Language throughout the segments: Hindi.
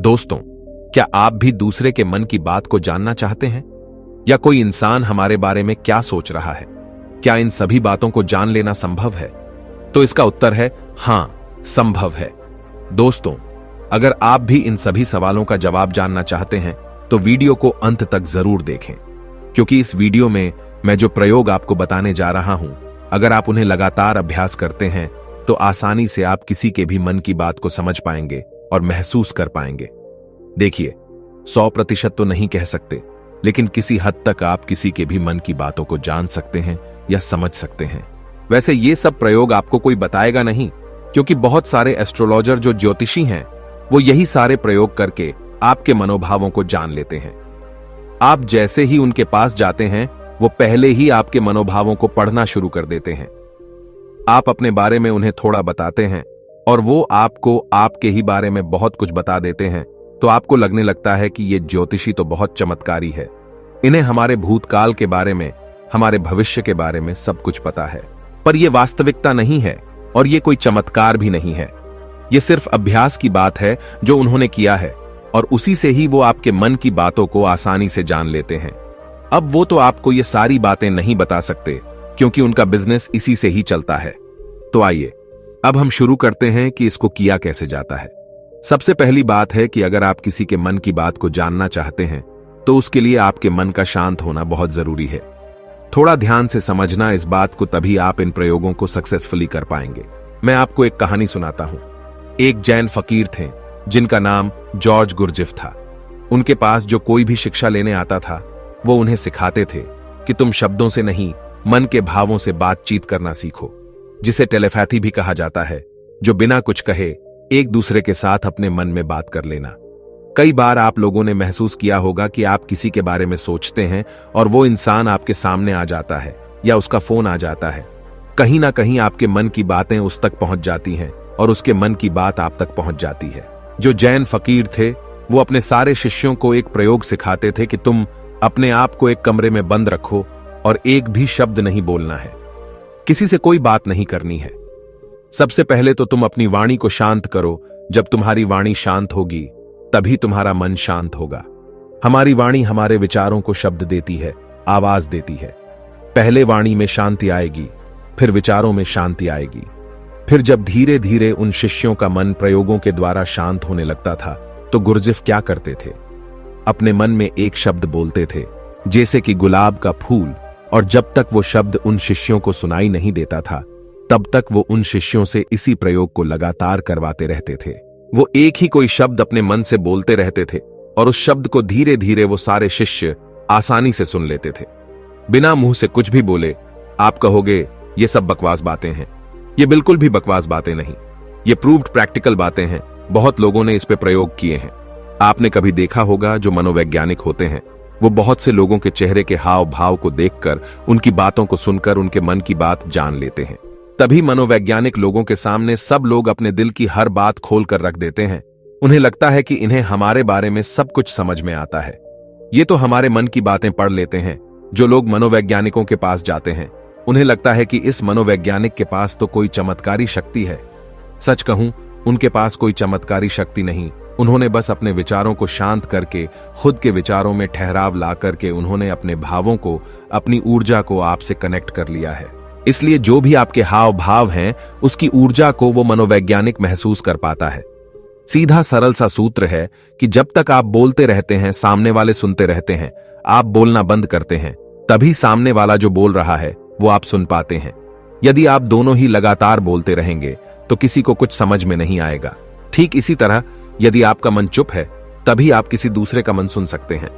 दोस्तों, क्या आप भी दूसरे के मन की बात को जानना चाहते हैं? या कोई इंसान हमारे बारे में क्या सोच रहा है? क्या इन सभी बातों को जान लेना संभव है? तो इसका उत्तर है हां, संभव है। दोस्तों, अगर आप भी इन सभी सवालों का जवाब जानना चाहते हैं तो वीडियो को अंत तक जरूर देखें, क्योंकि इस वीडियो में मैं जो प्रयोग आपको बताने जा रहा हूं, अगर आप उन्हें लगातार अभ्यास करते हैं तो आसानी से आप किसी के भी मन की बात को समझ पाएंगे और महसूस कर पाएंगे। देखिए, 100% तो नहीं कह सकते, लेकिन किसी हद तक आप किसी के भी मन की बातों को जान सकते हैं या समझ सकते हैं। वैसे ये सब प्रयोग आपको कोई बताएगा नहीं, क्योंकि बहुत सारे एस्ट्रोलॉजर जो ज्योतिषी हैं वो यही सारे प्रयोग करके आपके मनोभावों को जान लेते हैं। आप जैसे ही उनके पास जाते हैं वो पहले ही आपके मनोभावों को पढ़ना शुरू कर देते हैं। आप अपने बारे में उन्हें थोड़ा बताते हैं और वो आपको आपके ही बारे में बहुत कुछ बता देते हैं, तो आपको लगने लगता है कि ये ज्योतिषी तो बहुत चमत्कारी है। इन्हें हमारे भूतकाल के बारे में, हमारे भविष्य के बारे में सब कुछ पता है। पर यह वास्तविकता नहीं है और ये कोई चमत्कार भी नहीं है। ये सिर्फ अभ्यास की बात है जो उन्होंने किया है, और उसी से ही वो आपके मन की बातों को आसानी से जान लेते हैं। अब वो तो आपको ये सारी बातें नहीं बता सकते, क्योंकि उनका बिजनेस इसी से ही चलता है। तो आइए अब हम शुरू करते हैं कि इसको किया कैसे जाता है। सबसे पहली बात है कि अगर आप किसी के मन की बात को जानना चाहते हैं तो उसके लिए आपके मन का शांत होना बहुत जरूरी है। थोड़ा ध्यान से समझना इस बात को, तभी आप इन प्रयोगों को सक्सेसफुली कर पाएंगे। मैं आपको एक कहानी सुनाता हूं। एक जैन फकीर थे जिनका नाम जॉर्ज गुरजिफ था। उनके पास जो कोई भी शिक्षा लेने आता था वो उन्हें सिखाते थे कि तुम शब्दों से नहीं, मन के भावों से बातचीत करना सीखो, जिसे टेलीपैथी भी कहा जाता है, जो बिना कुछ कहे एक दूसरे के साथ अपने मन में बात कर लेना। कई बार आप लोगों ने महसूस किया होगा कि आप किसी के बारे में सोचते हैं और वो इंसान आपके सामने आ जाता है या उसका फोन आ जाता है। कहीं ना कहीं आपके मन की बातें उस तक पहुंच जाती हैं और उसके मन की बात आप तक पहुंच जाती है। जो जैन फकीर थे वो अपने सारे शिष्यों को एक प्रयोग सिखाते थे कि तुम अपने आप को एक कमरे में बंद रखो और एक भी शब्द नहीं बोलना है, किसी से कोई बात नहीं करनी है। सबसे पहले तो तुम अपनी वाणी को शांत करो। जब तुम्हारी वाणी शांत होगी तभी तुम्हारा मन शांत होगा। हमारी वाणी हमारे विचारों को शब्द देती है, आवाज देती है। पहले वाणी में शांति आएगी, फिर विचारों में शांति आएगी। फिर जब धीरे धीरे उन शिष्यों का मन प्रयोगों के द्वारा शांत होने लगता था तो गुरजिफ क्या करते थे, अपने मन में एक शब्द बोलते थे, जैसे कि गुलाब का फूल, और जब तक वो शब्द उन शिष्यों को सुनाई नहीं देता था तब तक वो उन शिष्यों से इसी प्रयोग को लगातार करवाते रहते थे। वो एक ही कोई शब्द अपने मन से बोलते रहते थे और उस शब्द को धीरे धीरे वो सारे शिष्य आसानी से सुन लेते थे, बिना मुंह से कुछ भी बोले। आप कहोगे ये सब बकवास बातें हैं। ये बिल्कुल भी बकवास बातें नहीं, ये प्रूव्ड प्रैक्टिकल बातें हैं। बहुत लोगों ने इस पे प्रयोग किए हैं। आपने कभी देखा होगा जो मनोवैज्ञानिक होते हैं वो बहुत से लोगों के चेहरे के हाव भाव को देखकर, उनकी बातों को सुनकर उनके मन की बात जान लेते हैं। तभी मनोवैज्ञानिक लोगों के सामने सब लोग अपने दिल की हर बात खोल कर रख देते हैं। उन्हें लगता है कि इन्हें हमारे बारे में सब कुछ समझ में आता है। ये तो हमारे मन की बातें पढ़ लेते हैं। जो लोग मनोवैज्ञानिकों के पास जाते हैं उन्हें लगता है कि इस मनोवैज्ञानिक के पास तो कोई चमत्कारी शक्ति है। सच कहूं, उनके पास कोई चमत्कारी शक्ति नहीं। उन्होंने बस अपने विचारों को शांत करके, खुद के विचारों में ठहराव ला करके उन्होंने अपने भावों को, अपनी ऊर्जा को आपसे कनेक्ट कर लिया है। इसलिए जो भी आपके हाव भाव हैं उसकी ऊर्जा को वो मनोवैज्ञानिक महसूस कर पाता है। सीधा सरल सा सूत्र है कि जब तक आप बोलते रहते हैं, सामने वाले सुनते रहते हैं। आप बोलना बंद करते हैं, तभी सामने वाला जो बोल रहा है वो आप सुन पाते हैं। यदि आप दोनों ही लगातार बोलते रहेंगे तो किसी को कुछ समझ में नहीं आएगा। ठीक इसी तरह यदि आपका मन चुप है तभी आप किसी दूसरे का मन सुन सकते हैं।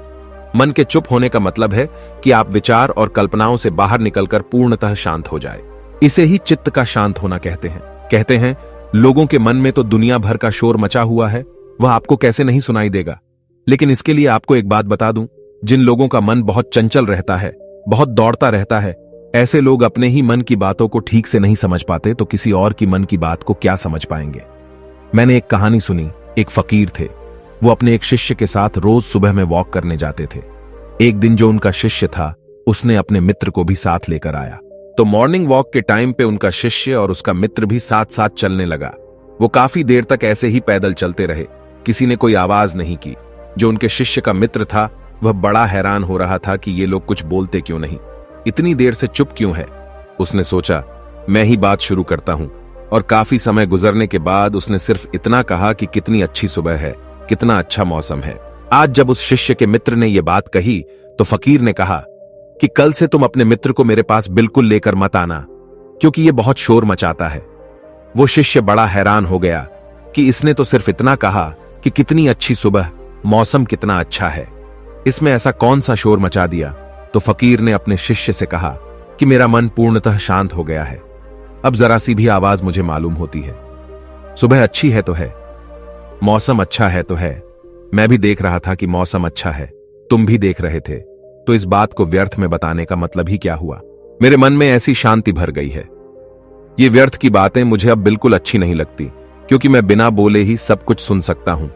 मन के चुप होने का मतलब है कि आप विचार और कल्पनाओं से बाहर निकलकर पूर्णतः शांत हो जाए। इसे ही चित्त का शांत होना कहते हैं। कहते हैं लोगों के मन में तो दुनिया भर का शोर मचा हुआ है, वह आपको कैसे नहीं सुनाई देगा। लेकिन इसके लिए आपको एक बात बता दूं, जिन लोगों का मन बहुत चंचल रहता है, बहुत दौड़ता रहता है, ऐसे लोग अपने ही मन की बातों को ठीक से नहीं समझ पाते तो किसी और की मन की बात को क्या समझ पाएंगे। मैंने एक कहानी सुनी। एक फकीर थे, वो अपने एक शिष्य के साथ रोज सुबह में वॉक करने जाते थे। एक दिन जो उनका शिष्य था उसने अपने मित्र को भी साथ लेकर आया, तो मॉर्निंग वॉक के टाइम पे उनका शिष्य और उसका मित्र भी साथ साथ चलने लगा। वो काफी देर तक ऐसे ही पैदल चलते रहे। किसी ने कोई आवाज नहीं की। जो उनके शिष्य का मित्र था वह बड़ा हैरान हो रहा था कि ये लोग कुछ बोलते क्यों नहीं, इतनी देर से चुप क्यों है। उसने सोचा, मैं ही बात शुरू करता हूं। और काफी समय गुजरने के बाद उसने सिर्फ इतना कहा कि कितनी अच्छी सुबह है, कितना अच्छा मौसम है। आज जब उस शिष्य के मित्र ने यह बात कही तो फकीर ने कहा कि कल से तुम अपने मित्र को मेरे पास बिल्कुल लेकर मत आना, क्योंकि यह बहुत शोर मचाता है। वो शिष्य बड़ा हैरान हो गया कि इसने तो सिर्फ इतना कहा कि कितनी अच्छी सुबह, मौसम कितना अच्छा है, इसमें ऐसा कौन सा शोर मचा दिया। तो फकीर ने अपने शिष्य से कहा कि मेरा मन पूर्णतः शांत हो गया है, अब जरा सी भी आवाज मुझे मालूम होती है। सुबह अच्छी है तो है, मौसम अच्छा है तो है, मैं भी देख रहा था कि मौसम अच्छा है, तुम भी देख रहे थे, तो इस बात को व्यर्थ में बताने का मतलब ही क्या हुआ। मेरे मन में ऐसी शांति भर गई है, ये व्यर्थ की बातें मुझे अब बिल्कुल अच्छी नहीं लगती, क्योंकि मैं बिना बोले ही सब कुछ सुन सकता हूं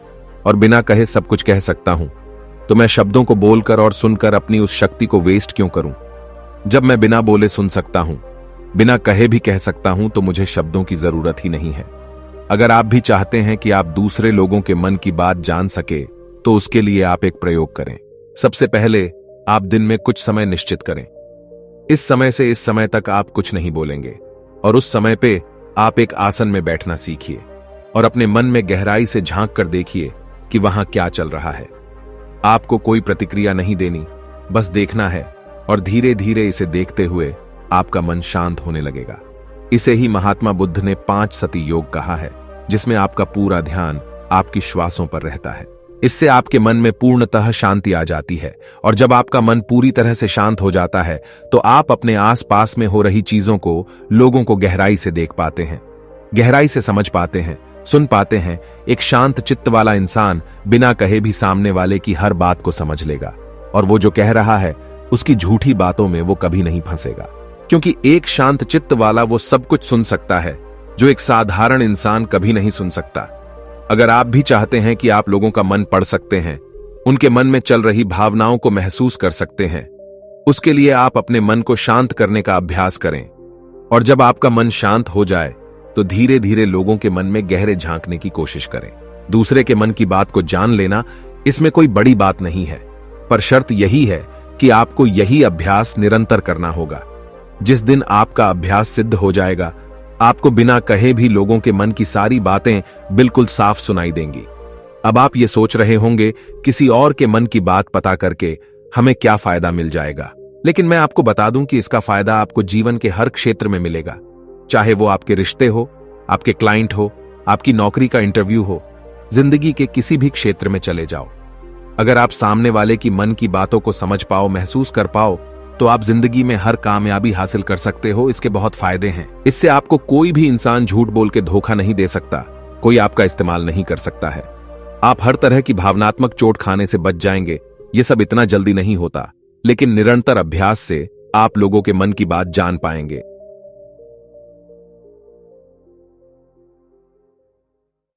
और बिना कहे सब कुछ कह सकता हूं। तो मैं शब्दों को बोलकर और सुनकर अपनी उस शक्ति को वेस्ट क्यों करूं। जब मैं बिना बोले सुन सकता हूं, बिना कहे भी कह सकता हूं, तो मुझे शब्दों की जरूरत ही नहीं है। अगर आप भी चाहते हैं कि आप दूसरे लोगों के मन की बात जान सके, तो उसके लिए आप एक प्रयोग करें। सबसे पहले आप दिन में कुछ समय निश्चित करें। इस समय से इस समय तक आप कुछ नहीं बोलेंगे और उस समय पे आप एक आसन में बैठना सीखिए और अपने मन में गहराई से झांक कर देखिए कि वहां क्या चल रहा है। आपको कोई प्रतिक्रिया नहीं देनी, बस देखना है और धीरे धीरे इसे देखते हुए आपका मन शांत होने लगेगा। इसे ही महात्मा बुद्ध ने 5 सती योग कहा है, जिसमें आपका पूरा ध्यान आपकी श्वासों पर रहता है। इससे आपके मन में पूर्णतः शांति आ जाती है और जब आपका मन पूरी तरह से शांत हो जाता है तो आप अपने आसपास में हो रही चीजों को, लोगों को गहराई से देख पाते हैं, गहराई से समझ पाते हैं, सुन पाते हैं। एक शांत चित्त वाला इंसान बिना कहे भी सामने वाले की हर बात को समझ लेगा और वो जो कह रहा है उसकी झूठी बातों में वो कभी नहीं फंसेगा, क्योंकि एक शांत चित्त वाला वो सब कुछ सुन सकता है जो एक साधारण इंसान कभी नहीं सुन सकता। अगर आप भी चाहते हैं कि आप लोगों का मन पढ़ सकते हैं, उनके मन में चल रही भावनाओं को महसूस कर सकते हैं, उसके लिए आप अपने मन को शांत करने का अभ्यास करें। और जब आपका मन शांत हो जाए तो धीरे धीरे लोगों के मन में गहरे झांकने की कोशिश करें। दूसरे के मन की बात को जान लेना, इसमें कोई बड़ी बात नहीं है, पर शर्त यही है कि आपको यही अभ्यास निरंतर करना होगा। जिस दिन आपका अभ्यास सिद्ध हो जाएगा, आपको बिना कहे भी लोगों के मन की सारी बातें बिल्कुल साफ सुनाई देंगी। अब आप ये सोच रहे होंगे, किसी और के मन की बात पता करके हमें क्या फायदा मिल जाएगा। लेकिन मैं आपको बता दूं कि इसका फायदा आपको जीवन के हर क्षेत्र में मिलेगा, चाहे वो आपके रिश्ते हो, आपके क्लाइंट हो, आपकी नौकरी का इंटरव्यू हो, जिंदगी के किसी भी क्षेत्र में चले जाओ। अगर आप सामने वाले की मन की बातों को समझ पाओ, महसूस कर पाओ, तो आप जिंदगी में हर कामयाबी हासिल कर सकते हो। इसके बहुत फायदे हैं। इससे आपको कोई भी इंसान झूठ बोल के धोखा नहीं दे सकता, कोई आपका इस्तेमाल नहीं कर सकता है। आप हर तरह की भावनात्मक चोट खाने से बच जाएंगे। ये सब इतना जल्दी नहीं होता, लेकिन निरंतर अभ्यास से आप लोगों के मन की बात जान पाएंगे।